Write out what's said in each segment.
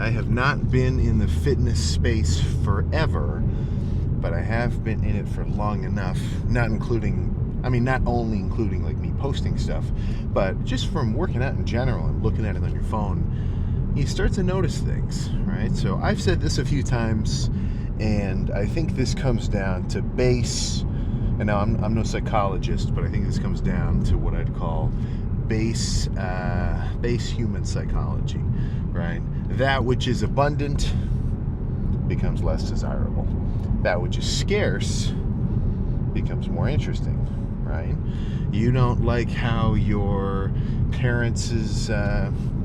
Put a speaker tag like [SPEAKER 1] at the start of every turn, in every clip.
[SPEAKER 1] I have not been in the fitness space forever, but I have been in it for long enough, not only including like me posting stuff, but just from working out in general and looking at it on your phone, you start to notice things, right? So I've said this a few times, and I think this comes down to base, and now I'm no psychologist, but I think this comes down to what I'd call base human psychology, right? That which is abundant becomes less desirable. That which is scarce becomes more interesting, right? You don't like how your parents'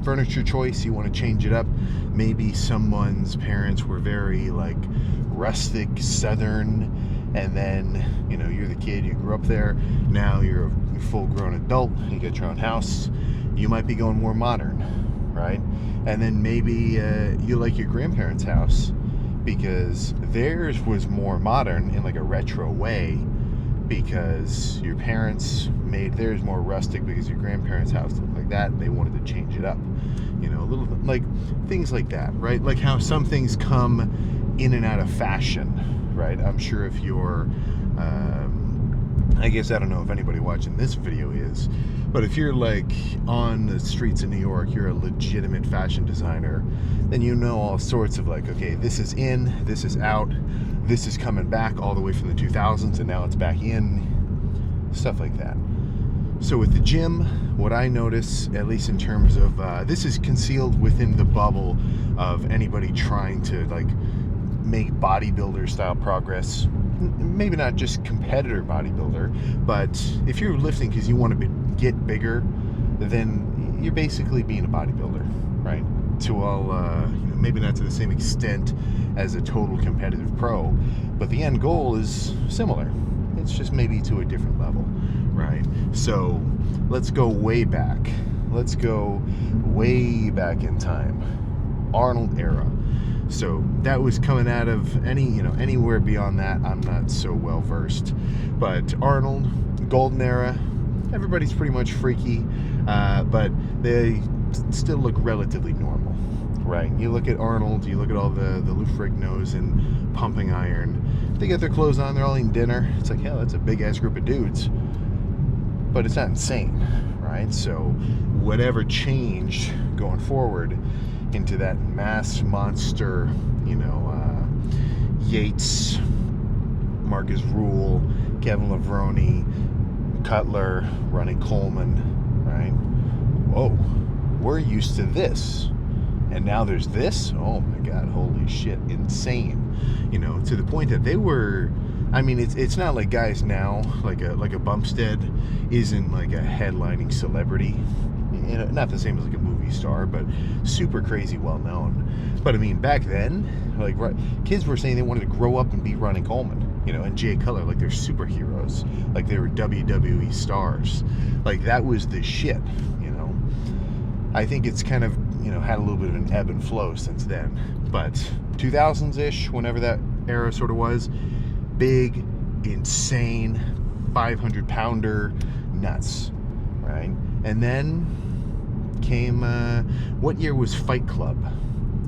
[SPEAKER 1] furniture choice, you want to change it up. Maybe someone's parents were very like rustic, southern, and then, you're the kid, you grew up there, now you're a full-grown adult, you get your own house, you might be going more modern, right? And then maybe you like your grandparents' house because theirs was more modern in like a retro way, because your parents made theirs more rustic because your grandparents' house looked like that and they wanted to change it up. A little bit like things like that, right? Like how some things come in and out of fashion, right? I'm sure if you're I guess I don't know if anybody watching this video is, but if you're like on the streets of New York, you're a legitimate fashion designer, then you know all sorts of like, okay, this is in, this is out, this is coming back all the way from the 2000s and now it's back in, stuff like that. So with the gym, what I notice, at least in terms of, this is concealed within the bubble of anybody trying to like make bodybuilder style progress. Maybe not just competitor bodybuilder, but if you're lifting because you want to get bigger, then you're basically being a bodybuilder, right? To all, maybe not to the same extent as a total competitive pro, but the end goal is similar. It's just maybe to a different level, right? So let's go way back. Let's go way back in time. Arnold era. So that was coming out of anywhere beyond that, I'm not so well versed. But Arnold, golden era, everybody's pretty much freaky, but they still look relatively normal, right? You look at Arnold, you look at all the Lou Ferrignos and pumping iron. They get their clothes on, they're all eating dinner. It's like, hell, that's a big ass group of dudes. But it's not insane, right? So whatever changed going forward into that mass monster, Yates, Marcus Rule, Kevin Levrone, Cutler, Ronnie Coleman, right? Whoa, we're used to this, and now there's this? Oh my God, holy shit, insane. To the point that they were, it's not like guys now, like a Bumstead isn't like a headlining celebrity. Not the same as like a movie star, but super crazy well known. But back then, like kids were saying they wanted to grow up and be Ronnie Coleman, and Jay Cutler, like they're superheroes, like they were WWE stars, like that was the shit. I think it's kind of had a little bit of an ebb and flow since then, but 2000s-ish, whenever that era sort of was, big, insane, 500-pounder nuts, right? And then came, what year was Fight Club?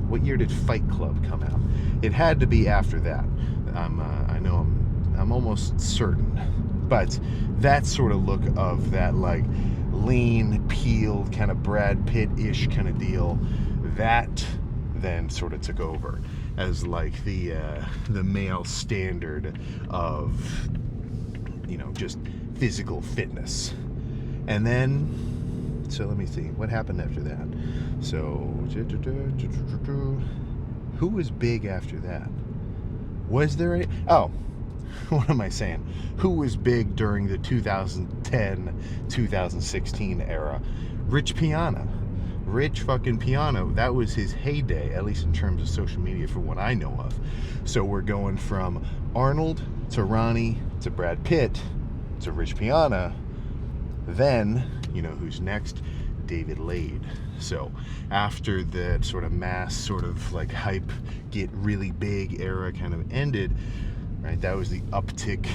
[SPEAKER 1] What year did Fight Club come out? It had to be after that. I'm almost certain. But that sort of look of that like lean, peeled, kind of Brad Pitt-ish kind of deal, that then sort of took over as like the male standard of, just physical fitness. And then, so let me see, what happened after that? So, who was big after that? Was there any? Oh, what am I saying? Who was big during the 2010-2016 era? Rich Piana. Rich fucking Piana. That was his heyday, at least in terms of social media, from what I know of. So we're going from Arnold to Ronnie to Brad Pitt to Rich Piana. Then, who's next? David Lade. So after that sort of mass sort of like hype, get really big era kind of ended, right? That was the uptick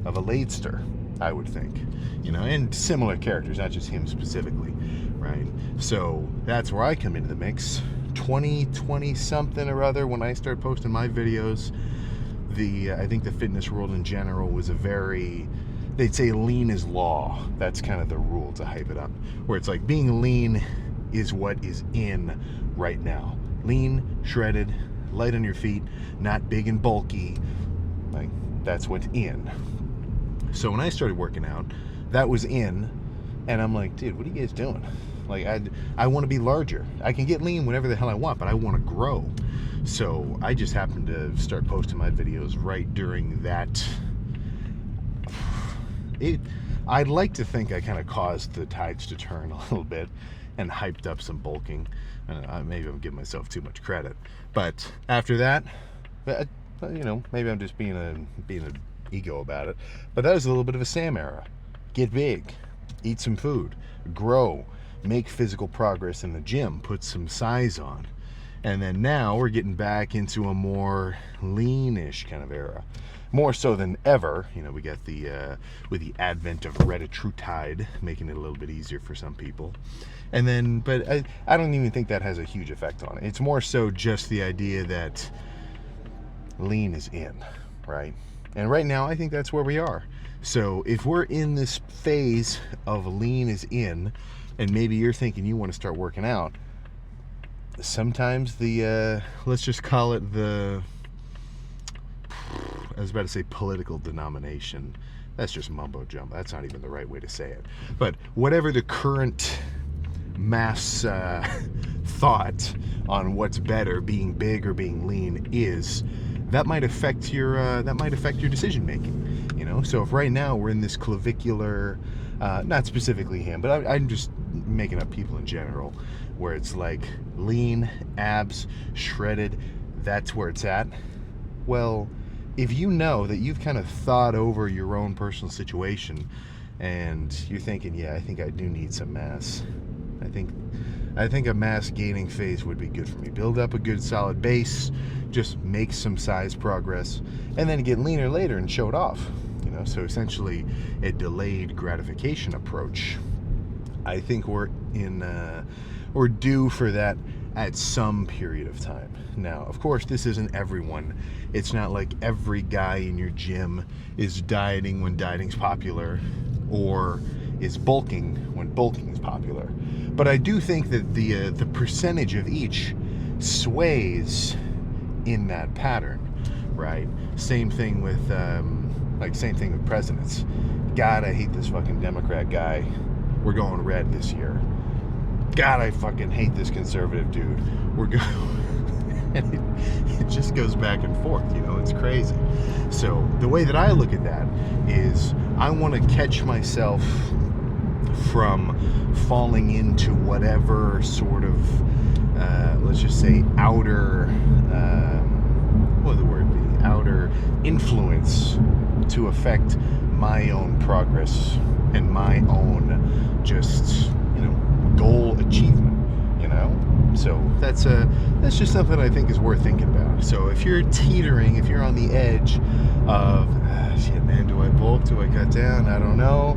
[SPEAKER 1] of a Ladester, I would think, and similar characters, not just him specifically, right? So that's where I come into the mix. 2020 something or other, when I started posting my videos, I think the fitness world in general was they'd say lean is law. That's kind of the rule to hype it up, where it's like being lean is what is in right now. Lean, shredded, light on your feet, not big and bulky. Like, that's what's in. So when I started working out, that was in, and I'm like, dude, what are you guys doing? Like, I want to be larger. I can get lean whenever the hell I want, but I want to grow. So I just happened to start posting my videos right during that. I'd like to think I kind of caused the tides to turn a little bit and hyped up some bulking. Maybe I'm giving myself too much credit, but after that, maybe I'm just being an ego about it. But that was a little bit of a Sam era. Get big, eat some food, grow, make physical progress in the gym, put some size on. And then now we're getting back into a more leanish kind of era. More so than ever. We got with the advent of retatrutide, making it a little bit easier for some people. And then, but I don't even think that has a huge effect on it. It's more so just the idea that lean is in, right? And right now, I think that's where we are. So if we're in this phase of lean is in, and maybe you're thinking you want to start working out, sometimes let's just call it I was about to say political denomination. That's just mumbo jumbo. That's not even the right way to say it. But whatever the current mass thought on what's better, being big or being lean, is, that might affect your decision making. So if right now we're in this clavicular, not specifically him, but I'm just making up people in general, where it's like lean, abs, shredded, that's where it's at. Well, if you know that you've kind of thought over your own personal situation and you're thinking, yeah, I think I do need some mass. I think a mass gaining phase would be good for me. Build up a good solid base, just make some size progress, and then get leaner later and show it off. So essentially a delayed gratification approach. I think we're due for that at some period of time. Now, of course, this isn't everyone. It's not like every guy in your gym is dieting when dieting's popular, or is bulking when bulking is popular. But I do think that the percentage of each sways in that pattern, right? Same thing with presidents. God, I hate this fucking Democrat guy. We're going red this year. God, I fucking hate this conservative dude. We're going... and it just goes back and forth, it's crazy. So the way that I look at that is I want to catch myself from falling into whatever sort of, let's just say, outer, what would the word be? Outer influence to affect my own progress and my own just, goal achievement, So that's just something I think is worth thinking about. So if you're teetering, if you're on the edge of, shit, man, do I bulk? Do I cut down? I don't know.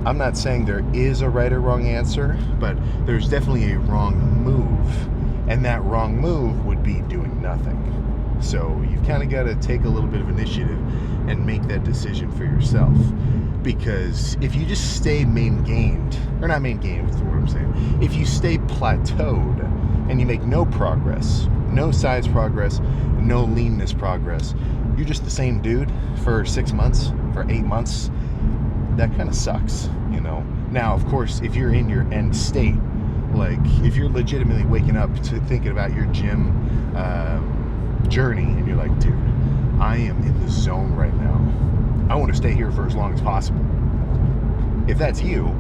[SPEAKER 1] I'm not saying there is a right or wrong answer, but there's definitely a wrong move. And that wrong move would be doing nothing. So you've kind of got to take a little bit of initiative and make that decision for yourself. Because if you just stay not maintained, what's the word I'm saying? If you stay plateaued and you make no progress, no size progress, no leanness progress, you're just the same dude for 6 months, for 8 months, that kind of sucks, Now, of course, if you're in your end state, like if you're legitimately waking up to thinking about your gym journey and you're like, dude, I am in the zone right now. I want to stay here for as long as possible. If that's you,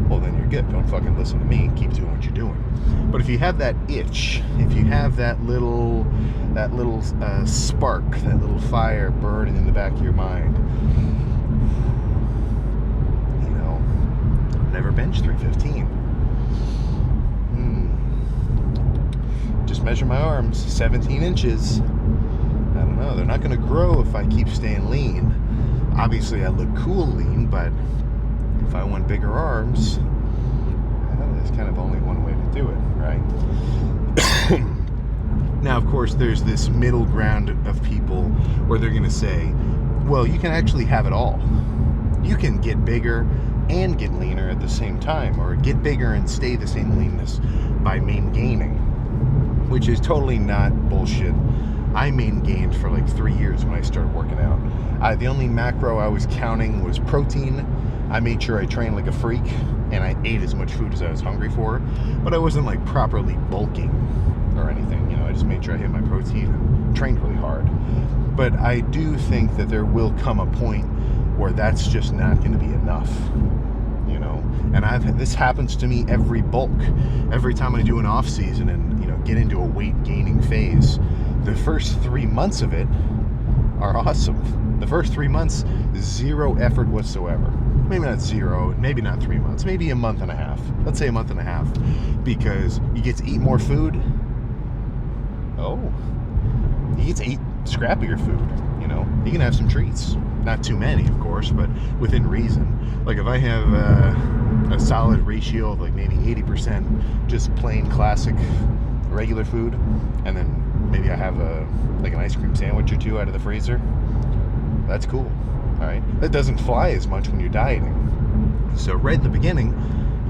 [SPEAKER 1] well, then you're good. Don't fucking listen to me. Keep doing what you're doing. But if you have that itch, if you have that little spark, that little fire burning in the back of your mind, never bench 315. Just measure my arms, 17 inches. I don't know. They're not going to grow if I keep staying lean. Obviously, I look cool lean, but if I want bigger arms, there's kind of only one way to do it, right? Now, of course, there's this middle ground of people where they're going to say, well, you can actually have it all. You can get bigger and get leaner at the same time, or get bigger and stay the same leanness by main gaining, which is totally not bullshit. I main gained for like 3 years when I started working out. The only macro I was counting was protein. I made sure I trained like a freak, and I ate as much food as I was hungry for, but I wasn't like properly bulking or anything. You know, I just made sure I hit my protein and trained really hard. But I do think that there will come a point where that's just not going to be enough, you know. And this happens to me every bulk, every time I do an off season and, you know, get into a weight gaining phase. The first 3 months of it are awesome. The first 3 months, zero effort whatsoever. Maybe not zero, maybe not 3 months, maybe a month and a half. Let's say a month and a half, because you get to eat more food. Oh, you get to eat scrappier food, you know. You can have some treats. Not too many, of course, but within reason. Like if I have a solid ratio of like maybe 80% just plain classic regular food, and then maybe I have like an ice cream sandwich or two out of the freezer, that's cool, all right? That doesn't fly as much when you're dieting. So right in the beginning,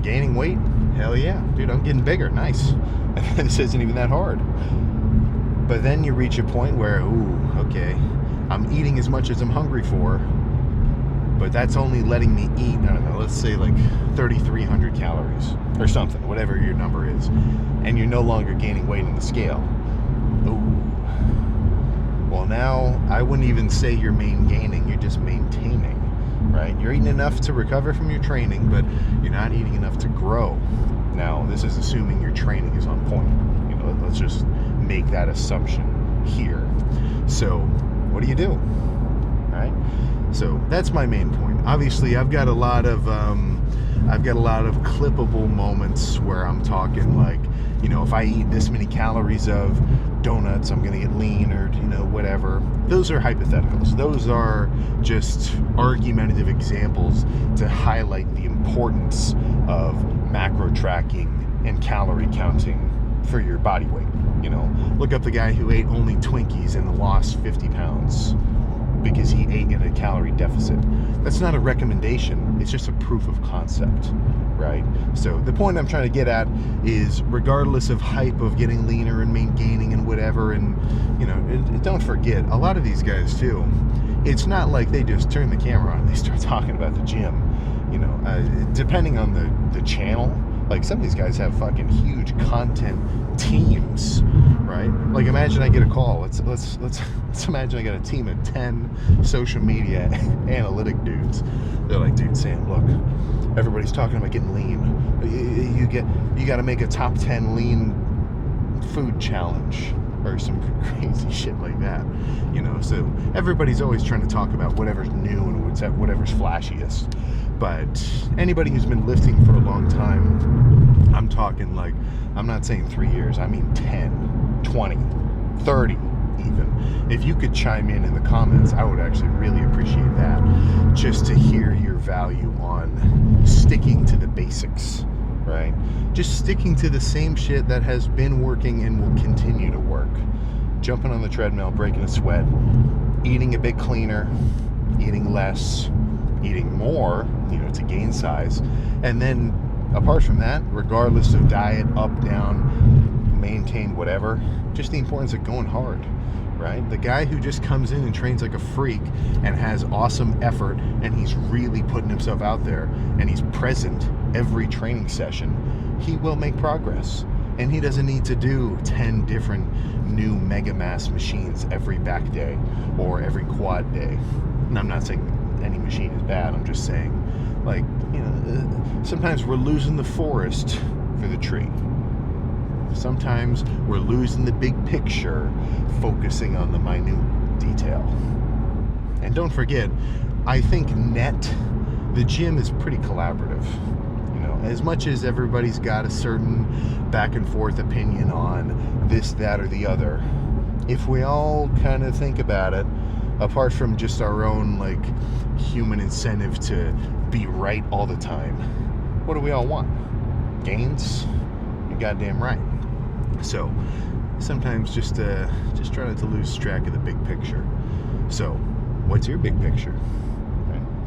[SPEAKER 1] gaining weight, hell yeah, dude, I'm getting bigger, nice. And this isn't even that hard. But then you reach a point where, ooh, okay, I'm eating as much as I'm hungry for, but that's only letting me eat, I don't know, let's say like 3,300 calories or something, whatever your number is, and you're no longer gaining weight on the scale. Ooh. Well, now I wouldn't even say you're main gaining, you're just maintaining, right? You're eating enough to recover from your training, but you're not eating enough to grow. Now, this is assuming your training is on point. You know, let's just make that assumption here. So, what do you do? All right? So that's my main point. Obviously, I've got a lot of clippable moments where I'm talking like, you know, if I eat this many calories of donuts, I'm gonna get lean, or, you know, whatever. Those are hypotheticals. Those are just argumentative examples to highlight the importance of macro tracking and calorie counting for your body weight. You know, look up the guy who ate only Twinkies and lost 50 pounds because he ate in a calorie deficit. That's not a recommendation, it's just a proof of concept, right? So the point I'm trying to get at is, regardless of hype of getting leaner and maintaining and whatever, and, you know, don't forget, a lot of these guys too, it's not like they just turn the camera on and they start talking about the gym. You know, depending on the channel, like some of these guys have fucking huge content teams, right? Like imagine I get a call. Let's imagine I got a team of 10 social media analytic dudes. They're like, dude, Sam, look, everybody's talking about getting lean. You got to make a top 10 lean food challenge or some crazy shit like that, you know. So everybody's always trying to talk about whatever's new and whatever's flashiest. But anybody who's been lifting for a long time, I'm talking like, I'm not saying 3 years, I mean 10, 20, 30 even. If you could chime in the comments, I would actually really appreciate that, just to hear your value on sticking to the basics, right? Just sticking to the same shit that has been working and will continue to work. Jumping on the treadmill, breaking a sweat, eating a bit cleaner, eating less, eating more, you know, to gain size. And then apart from that, regardless of diet, up, down, maintain, whatever, just the importance of going hard, right? The guy who just comes in and trains like a freak and has awesome effort, and he's really putting himself out there, and he's present every training session, he will make progress. And he doesn't need to do 10 different new mega mass machines every back day or every quad day. And I'm not saying any machine is bad, I'm just saying, like, you know, sometimes we're losing the forest for the tree. Sometimes we're losing the big picture, focusing on the minute detail. And don't forget, I think the gym is pretty collaborative. You know, as much as everybody's got a certain back and forth opinion on this, that, or the other, if we all kind of think about it, apart from just our own like human incentive to be right all the time, what do we all want? gains, you're goddamn right. So sometimes just try not to lose track of the big picture. So what's your big picture?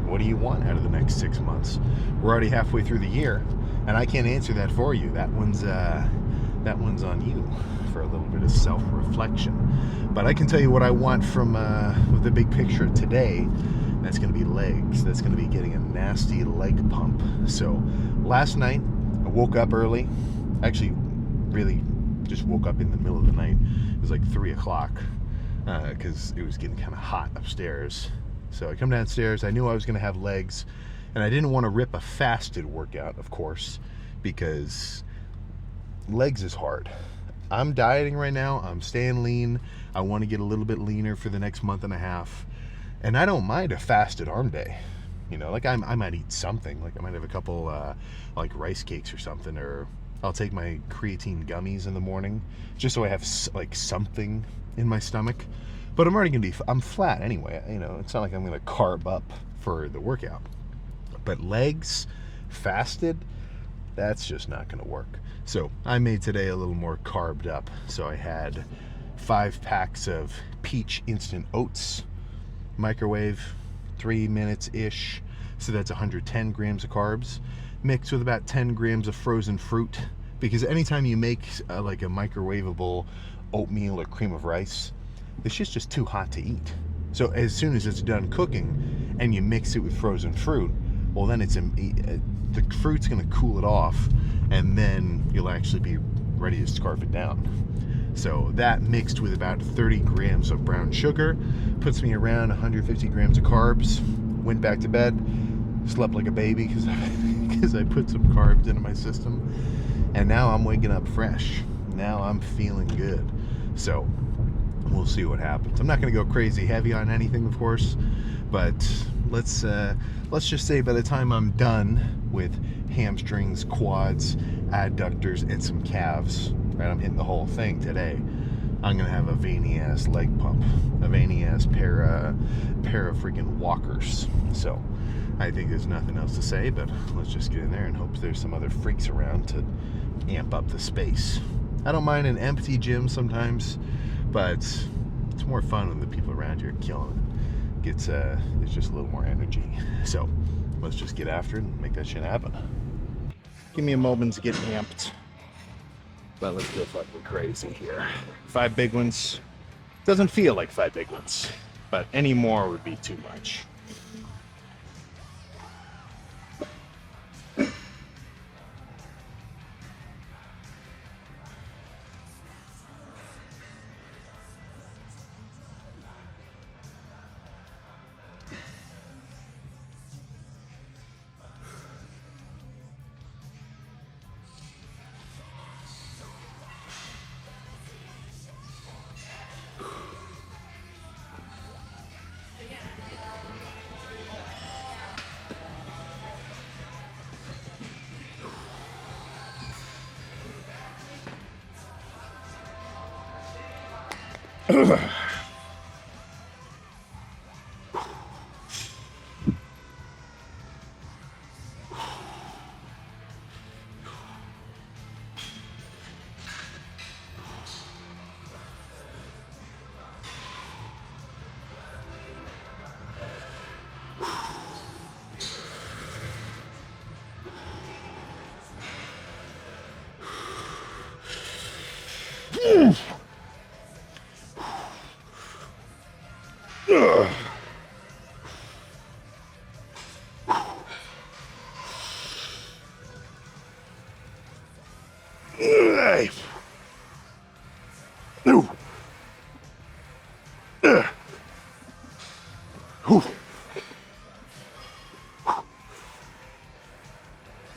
[SPEAKER 1] What do you want out of the next 6 months? We're already halfway through the year, and I can't answer that for you. That one's on you for a little bit of self-reflection. But I can tell you what I want from the big picture today. That's going to be legs. That's going to be getting a nasty leg pump. So last night, I woke up early. Actually, really just woke up in the middle of the night. It was like 3 o'clock because it was getting kind of hot upstairs. So I come downstairs. I knew I was going to have legs, and I didn't want to rip a fasted workout, of course, because legs is hard. I'm dieting right now. I'm staying lean. I want to get a little bit leaner for the next month and a half, and I don't mind a fasted arm day. You know, like I might eat something. Like I might have a couple like rice cakes or something, or I'll take my creatine gummies in the morning just so I have like something in my stomach. But I'm flat anyway. You know, it's not like I'm going to carb up for the workout. But legs, fasted, that's just not going to work. So I made today a little more carbed up. So I had 5 packs of peach instant oats, microwave, 3 minutes-ish. So that's 110 grams of carbs, mixed with about 10 grams of frozen fruit. Because anytime you make like a microwavable oatmeal or cream of rice, the shit's just too hot to eat. So as soon as it's done cooking and you mix it with frozen fruit, well then the fruit's going to cool it off, and then you'll actually be ready to scarf it down. So that mixed with about 30 grams of brown sugar puts me around 150 grams of carbs. Went back to bed, slept like a baby because I put some carbs into my system, and now I'm waking up fresh. Now I'm feeling good. So we'll see what happens. I'm not going to go crazy heavy on anything, of course, but let's just say by the time I'm done with hamstrings, quads, adductors, and some calves, right, I'm hitting the whole thing today, I'm going to have a veiny ass leg pump, a veiny ass pair of freaking walkers. So I think there's nothing else to say, but let's just get in there and hope there's some other freaks around to amp up the space. I don't mind an empty gym sometimes, but it's more fun when the people around you are killing it. There's just a little more energy. So let's just get after it and make that shit happen. Give me a moment to get amped, but let's go fucking crazy here. 5 big ones. Doesn't feel like 5 big ones, but any more would be too much.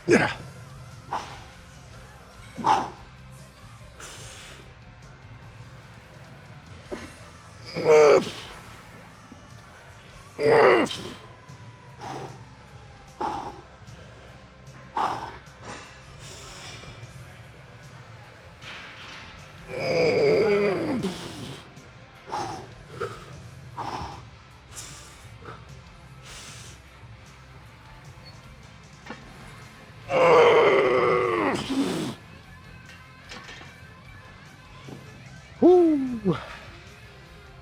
[SPEAKER 1] Yeah. Woo.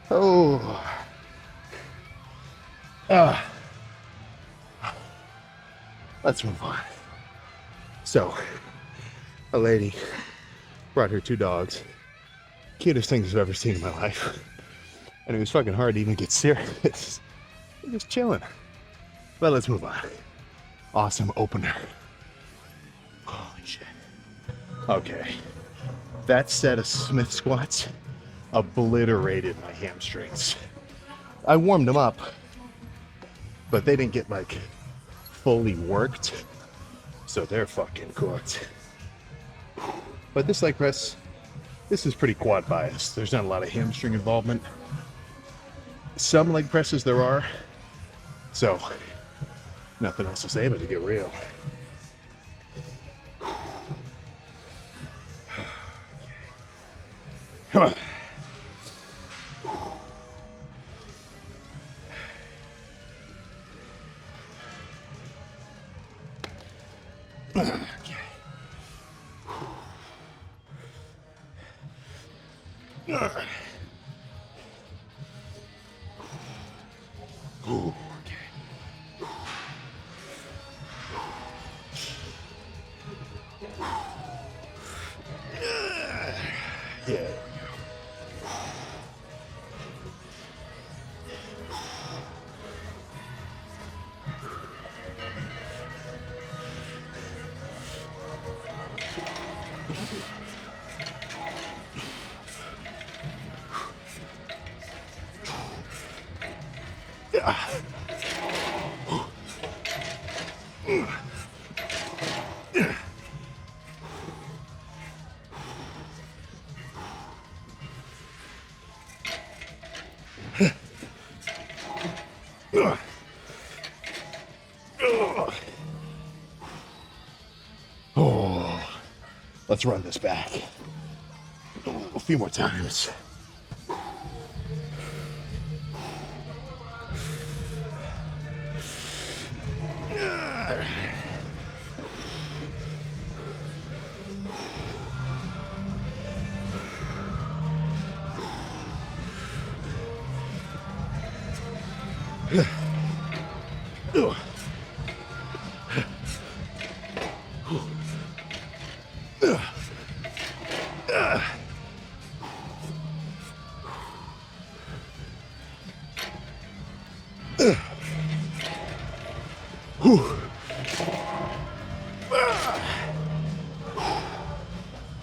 [SPEAKER 1] Oh. Let's move on. So, a lady brought her 2 dogs. Cutest things I've ever seen in my life. And it was fucking hard to even get serious. We're just chilling. But let's move on. Awesome opener. Holy shit. Okay. That set of Smith squats obliterated my hamstrings. I warmed them up, but they didn't get like fully worked. So they're fucking cooked. But this leg press, this is pretty quad biased. There's not a lot of hamstring involvement. Some leg presses there are. So, nothing else to say but to get real. Come on. Yeah. Oh, let's run this back a few more times.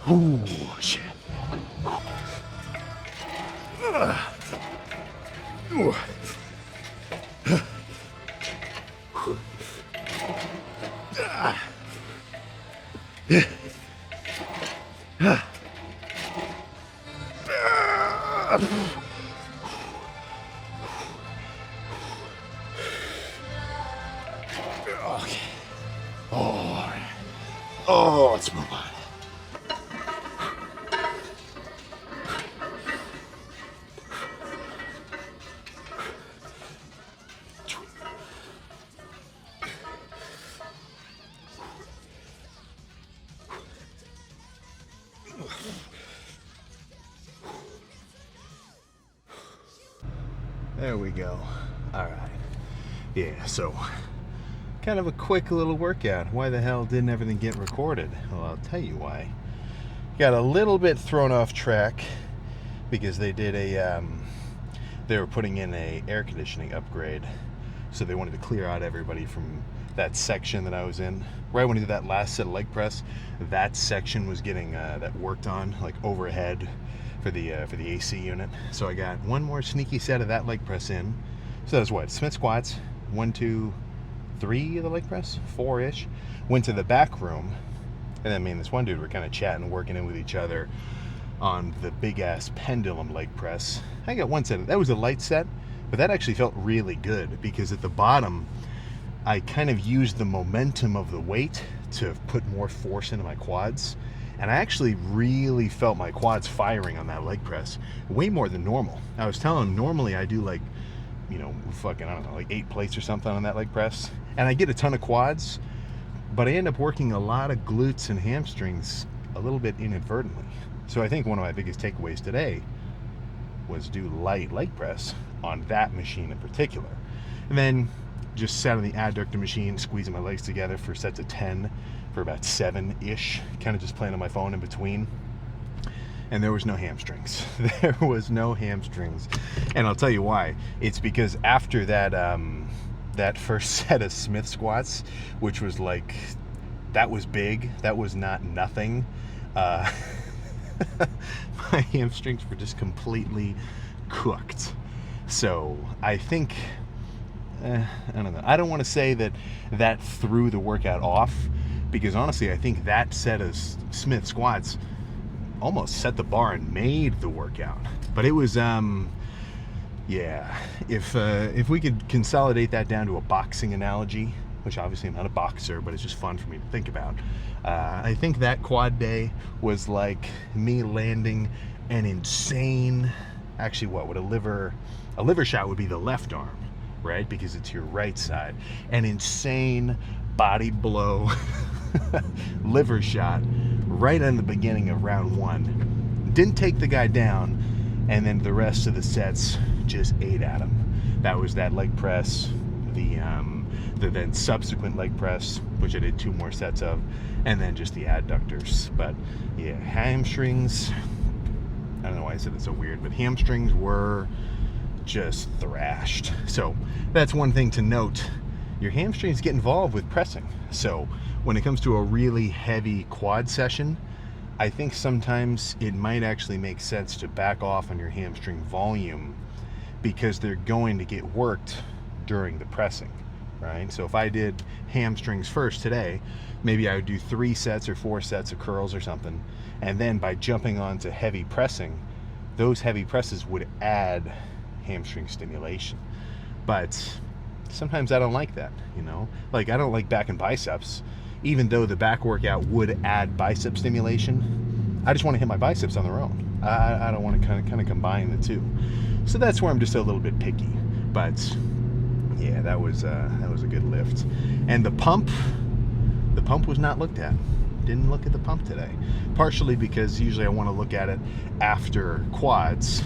[SPEAKER 1] Ooh, shit. Okay. Oh, let's move on. There we go. All right. Yeah, so kind of a quick little workout. Why the hell didn't everything get recorded? Well, I'll tell you why. Got a little bit thrown off track because they did they were putting in a air conditioning upgrade. So they wanted to clear out everybody from that section that I was in. Right when I did that last set of leg press, that section was getting that worked on, like overhead for the AC unit. So I got one more sneaky set of that leg press in. So that was what? Smith squats, 1, 2, 3 of the leg press, 4-ish. Went to the back room, and then me and this one dude were kind of chatting, working in with each other on the big ass pendulum leg press. I got one set. That was a light set, but that actually felt really good because at the bottom, I kind of used the momentum of the weight to put more force into my quads. And I actually really felt my quads firing on that leg press way more than normal. I was telling him normally I do like, you know, fucking, I don't know, like 8 plates or something on that leg press. And I get a ton of quads, but I end up working a lot of glutes and hamstrings a little bit inadvertently. So I think one of my biggest takeaways today was do light leg press on that machine in particular. And then just sat on the adductor machine, squeezing my legs together for sets of 10 for about 7-ish, kind of just playing on my phone in between. And there was no hamstrings. There was no hamstrings. And I'll tell you why. It's because after that that first set of Smith squats, which was like, that was big, that was not nothing, my hamstrings were just completely cooked. So I think, I don't know, I don't want to say that threw the workout off, because honestly I think that set of Smith squats almost set the bar and made the workout. But it was yeah, if we could consolidate that down to a boxing analogy, which obviously I'm not a boxer, but it's just fun for me to think about, I think that quad day was like me landing an insane, actually what would a liver shot would be the left arm, right, because it's your right side, an insane body blow liver shot right in the beginning of round 1. Didn't take the guy down, and then the rest of the sets just ate at him. That was that leg press, the then subsequent leg press, which I did 2 more sets of, and then just the adductors. But yeah, hamstrings, I don't know why I said it's so weird, but hamstrings were just thrashed. So that's one thing to note. Your hamstrings get involved with pressing. So when it comes to a really heavy quad session, I think sometimes it might actually make sense to back off on your hamstring volume, because they're going to get worked during the pressing, right? So if I did hamstrings first today, maybe I would do 3 sets or 4 sets of curls or something, and then by jumping onto heavy pressing, those heavy presses would add hamstring stimulation. But sometimes I don't like that, you know? Like, I don't like back and biceps, even though the back workout would add bicep stimulation. I just want to hit my biceps on their own. I don't want to kind of combine the two. So that's where I'm just a little bit picky. But yeah, that was a good lift. And the pump was not looked at. Didn't look at the pump today. Partially because usually I want to look at it after quads,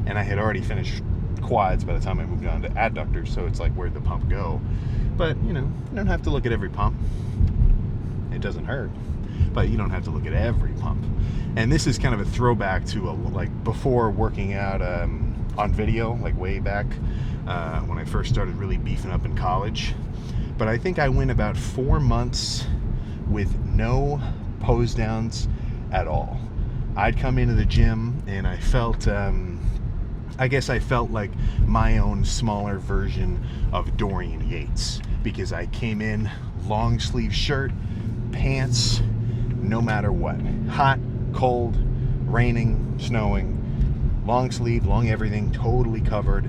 [SPEAKER 1] and I had already finished quads by the time I moved on to adductors, so it's like, where'd the pump go? But you know, you don't have to look at every pump. It doesn't hurt, but you don't have to look at every pump. And this is kind of a throwback to like before working out on video, like way back when I first started really beefing up in college. But I think I went about 4 months with no pose downs at all. I'd come into the gym and I felt I guess I felt like my own smaller version of Dorian Yates, because I came in long sleeve shirt, pants, no matter what, hot, cold, raining, snowing, long sleeve, long everything, totally covered,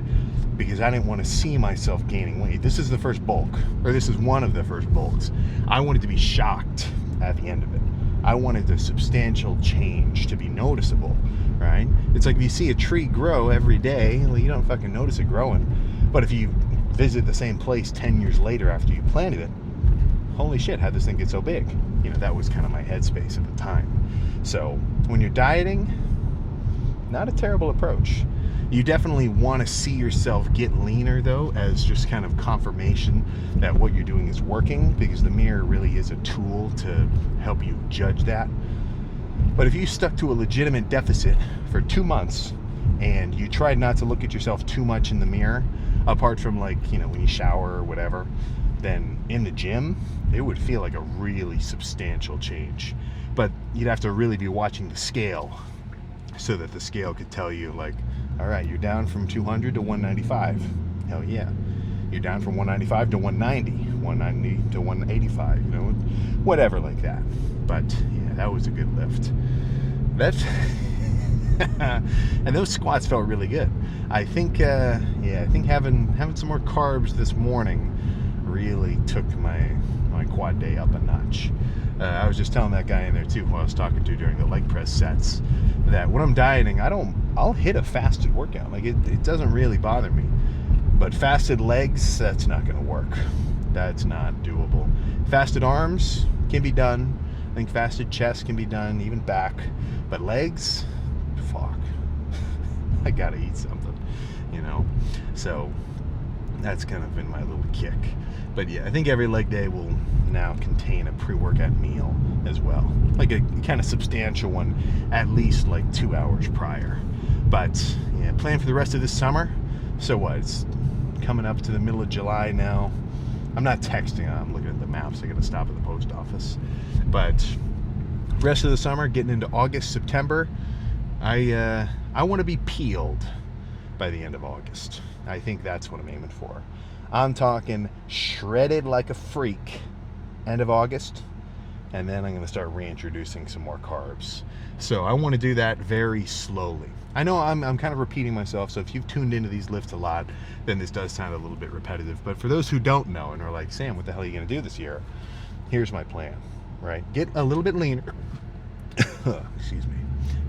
[SPEAKER 1] because I didn't want to see myself gaining weight. This is the first bulk, or this is one of the first bulks. I wanted to be shocked at the end of it. I wanted the substantial change to be noticeable, right? It's like if you see a tree grow every day, well, you don't fucking notice it growing. But if you visit the same place 10 years later after you planted it, holy shit, how'd this thing get so big? You know, that was kind of my headspace at the time. So when you're dieting, not a terrible approach. You definitely want to see yourself get leaner, though, as just kind of confirmation that what you're doing is working, because the mirror really is a tool to help you judge that. But if you stuck to a legitimate deficit for 2 months and you tried not to look at yourself too much in the mirror, apart from, like, you know, when you shower or whatever, then in the gym, it would feel like a really substantial change. But you'd have to really be watching the scale so that the scale could tell you, like, all right, you're down from 200 to 195. Hell yeah. You're down from 195 to 190, 190 to 185, you know, whatever like that. But yeah, that was a good lift. That's and those squats felt really good. I think I think having some more carbs this morning really took my quad day up a notch. I was just telling that guy in there too, who I was talking to during the leg press sets, that when I'm dieting, I'll hit a fasted workout. Like it doesn't really bother me. But fasted legs, that's not going to work. That's not doable. Fasted arms can be done. I think fasted chest can be done, even back. But legs, fuck. I gotta eat something, you know. So that's kind of been my little kick. But yeah, I think every leg day will now contain a pre-workout meal as well, like a kind of substantial one, at least like 2 hours prior. But yeah, plan for the rest of this summer. So what? It's coming up to the middle of July now. I'm not texting. I'm looking at the maps. I got to stop at the post office. But rest of the summer, getting into August, September, I want to be peeled by the end of August. I think that's what I'm aiming for. I'm talking shredded like a freak end of August, and then I'm going to start reintroducing some more carbs. So I want to do that very slowly. I know I'm kind of repeating myself, so if you've tuned into these lifts a lot, then this does sound a little bit repetitive. But for those who don't know and are like, Sam, what the hell are you going to do this year? Here's my plan, right? Get a little bit leaner. Excuse me.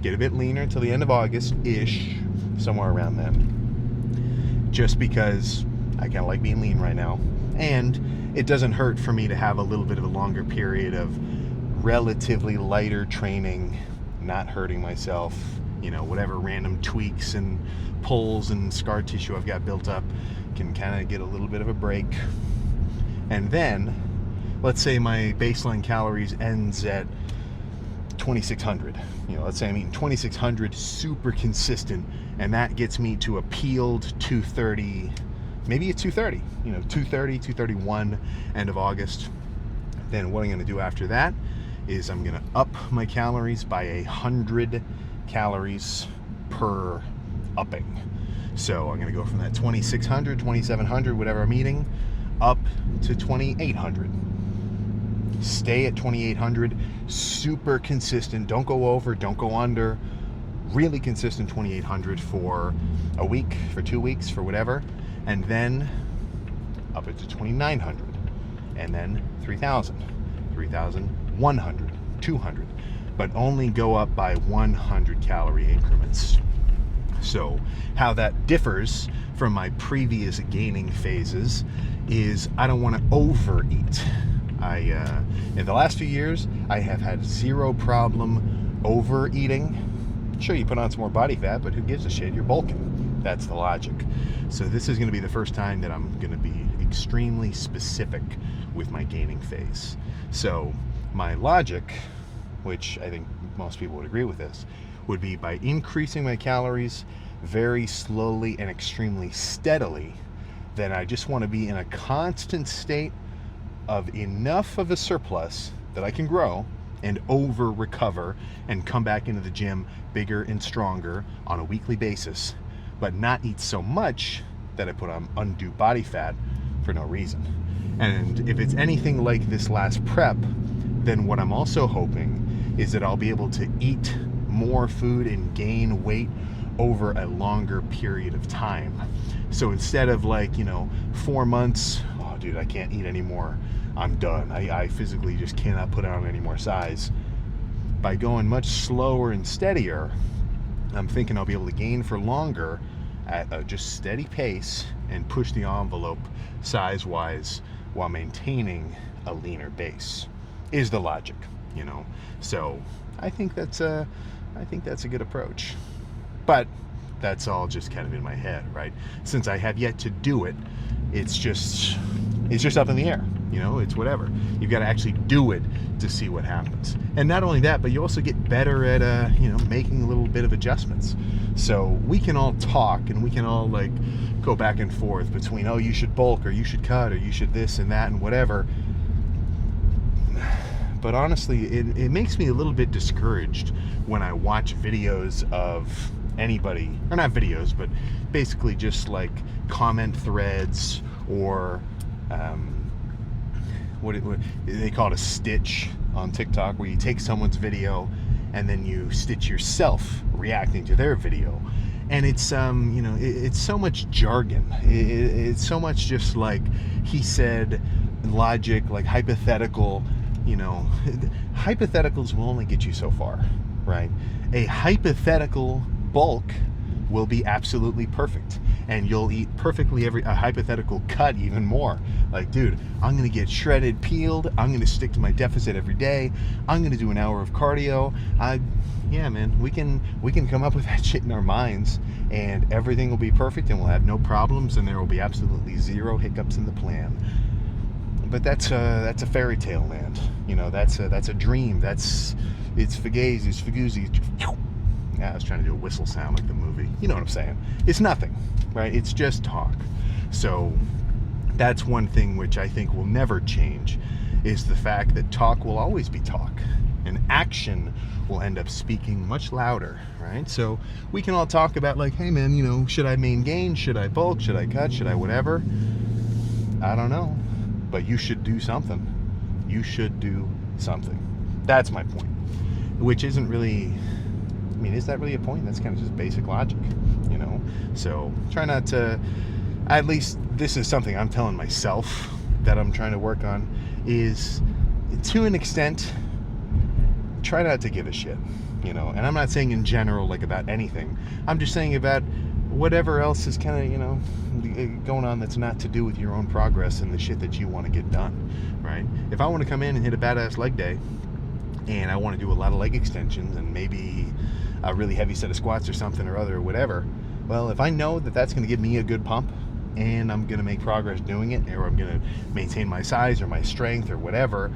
[SPEAKER 1] Get a bit leaner until the end of August-ish, somewhere around then. Just because I kind of like being lean right now. And it doesn't hurt for me to have a little bit of a longer period of relatively lighter training, not hurting myself, you know, whatever random tweaks and pulls and scar tissue I've got built up can kind of get a little bit of a break. And then, let's say my baseline calories ends at 2,600. You know, let's say I'm eating 2,600 super consistent, and that gets me to a peeled 230, maybe a 230, you know, 230, 231 end of August. Then what I'm going to do after that is I'm going to up my calories by 100 calories per upping. So I'm going to go from that 2,600, 2,700, whatever I'm eating, up to 2,800. Stay at 2,800, super consistent. Don't go over, don't go under. Really consistent 2,800 for a week, for 2 weeks, for whatever. And then up it to 2,900. And then 3,000, 3,100, 200. But only go up by 100 calorie increments. So how that differs from my previous gaining phases is I don't want to overeat. In the last few years, I have had zero problem overeating. Sure, you put on some more body fat, but who gives a shit? You're bulking. That's the logic. So this is going to be the first time that I'm going to be extremely specific with my gaining phase. So my logic, which I think most people would agree with this, would be by increasing my calories very slowly and extremely steadily, then I just want to be in a constant state of enough of a surplus that I can grow and over recover and come back into the gym bigger and stronger on a weekly basis, but not eat so much that I put on undue body fat for no reason. And if it's anything like this last prep, then what I'm also hoping is that I'll be able to eat more food and gain weight over a longer period of time. So instead of 4 months, oh dude, I can't eat anymore, I'm done, I physically just cannot put on any more size. By going much slower and steadier, I'm thinking I'll be able to gain for longer at a just steady pace and push the envelope size-wise while maintaining a leaner base, is the logic, you know. So I think that's a good approach. But that's all just kind of in my head, right? Since I have yet to do it, it's just up in the air, you know, it's whatever. You've got to actually do it to see what happens. And not only that, but you also get better at, making a little bit of adjustments. So we can all talk and we can all go back and forth between, oh, you should bulk or you should cut or you should this and that and whatever. But honestly, it makes me a little bit discouraged when I watch videos of anybody, or not videos, but basically just comment threads or what they call it, a stitch on TikTok, where you take someone's video and then you stitch yourself reacting to their video. And it's it's so much jargon. It's so much just he said, logic, hypothetical. Hypotheticals will only get you so far, right? A hypothetical bulk will be absolutely perfect, and you'll eat perfectly a hypothetical cut even more. Like, dude, I'm gonna get shredded, peeled. I'm gonna stick to my deficit every day. I'm gonna do an hour of cardio. Yeah, man, we can come up with that shit in our minds, and everything will be perfect, and we'll have no problems, and there will be absolutely zero hiccups in the plan. But that's a fairy tale land. You know, that's a dream. It's fugazi, it's fuguzi. Yeah, I was trying to do a whistle sound like the movie. You know what I'm saying? It's nothing, right? It's just talk. So that's one thing which I think will never change, is the fact that talk will always be talk, and action will end up speaking much louder, right? So we can all talk about, like, hey man, you know, should I main gain? Should I bulk? Should I cut? Should I whatever? I don't know. But you should do something. You should do something. That's my point. Which isn't really, I mean, is that really a point? That's kind of just basic logic, you know? So try not to, at least this is something I'm telling myself that I'm trying to work on, is to an extent, try not to give a shit, you know? And I'm not saying in general, like, about anything. I'm just saying about whatever else is kind of, you know, going on that's not to do with your own progress and the shit that you want to get done, right? If I want to come in and hit a badass leg day, and I want to do a lot of leg extensions and maybe a really heavy set of squats or something or other or whatever, well, if I know that that's going to give me a good pump and I'm going to make progress doing it, or I'm going to maintain my size or my strength or whatever,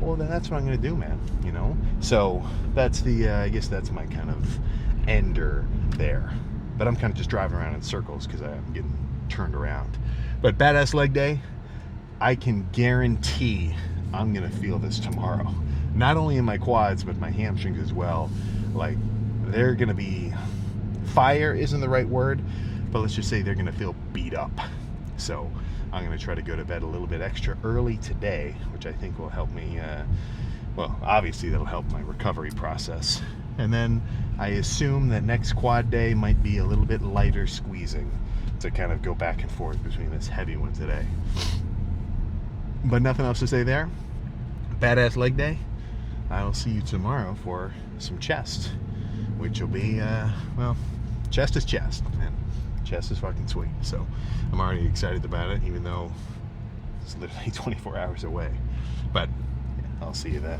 [SPEAKER 1] well, then that's what I'm going to do, man, you know? So that's the, I guess that's my kind of ender there. But I'm kind of just driving around in circles because I'm getting turned around. But badass leg day, I can guarantee I'm going to feel this tomorrow. Not only in my quads, but my hamstrings as well. Like, they're going to be, fire isn't the right word, but let's just say they're going to feel beat up. So I'm going to try to go to bed a little bit extra early today, which I think will help me, well, obviously that'll help my recovery process. And then I assume that next quad day might be a little bit lighter squeezing to kind of go back and forth between this heavy one today. But nothing else to say there. Badass leg day. I'll see you tomorrow for some chest, which will be, well, chest is chest, man. Chest is fucking sweet. So I'm already excited about it, even though it's literally 24 hours away. But yeah, I'll see you then.